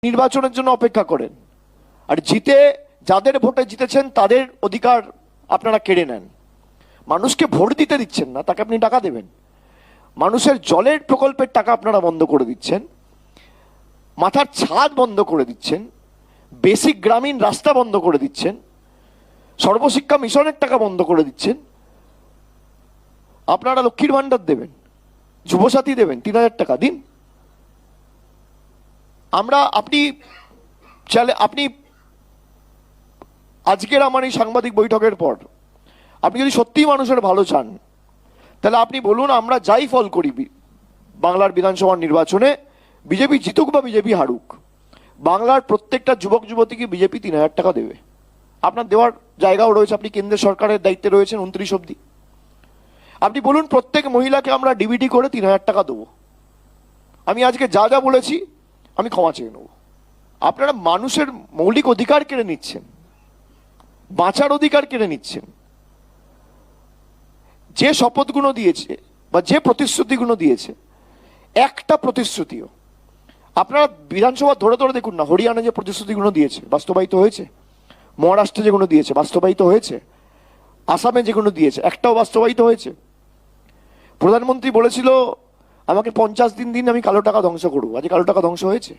নির্বাচনের জন্য অপেক্ষা করেন, আর জিতে যাদের ভোটে জিতেছেন তাদের অধিকার আপনারা কেড়ে নেন। মানুষকে ভোট দিতে দিচ্ছেন না, তাকে আপনি টাকা দেবেন। মানুষের জলের প্রকল্পের টাকা আপনারা বন্ধ করে দিচ্ছেন, মাথার ছাদ বন্ধ করে দিচ্ছেন, বেসিক গ্রামীণ রাস্তা বন্ধ করে দিচ্ছেন, সর্বশিক্ষা মিশনের টাকা বন্ধ করে দিচ্ছেন। আপনারা লক্ষ্মীর ভাণ্ডার দেবেন, যুবসাথী দেবেন, ৩,০০০ টাকা দিন। আপনি আজকের আমার এই সাংবাদিক বৈঠকের পর আপনি যদি সত্যিই মানুষের ভালো চান, তাহলে আপনি বলুন আমরা যাই ফল করি বাংলার বিধানসভার নির্বাচনে, বিজেপি জিতুক বা বিজেপি হারুক, বাংলার প্রত্যেকটা যুবক যুবতীকে বিজেপি ৩,০০০ টাকা দেবে। আপনার দেওয়ার জায়গাও রয়েছে, আপনি কেন্দ্রের সরকারের দায়িত্বে রয়েছেন 29 অবধি। আপনি বলুন প্রত্যেক মহিলাকে আমরা ডিবিটি করে ৩,০০০ টাকা দেবো। আমি আজকে যা যা বলেছি আমি ক্ষমা চেয়ে নেব। আপনারা মানুষের মৌলিক অধিকার কেড়ে নিচ্ছেন, বাঁচার অধিকার কেড়ে নিচ্ছেন। যে শপথগুলো দিয়েছে বা যে প্রতিশ্রুতিগুলো দিয়েছে, একটা প্রতিশ্রুতিও আপনারা বিধানসভা ধরে ধরে দেখুন না। হরিয়ানা যে প্রতিশ্রুতিগুলো দিয়েছে বাস্তবায়িত হয়েছে, মহারাষ্ট্রে যেগুলো দিয়েছে বাস্তবায়িত হয়েছে, আসামে যেগুলো দিয়েছে একটাও বাস্তবায়িত হয়েছে। প্রধানমন্ত্রী বলেছিল আমাকে 50 দিন দিন, আমি কালো টাকা ধ্বংস করবো। আজ কালো টাকা ধ্বংস হয়েছে।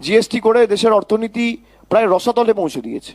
জিএসটি করে দেশের অর্থনীতি প্রায় রসাতলে পৌঁছে দিয়েছে।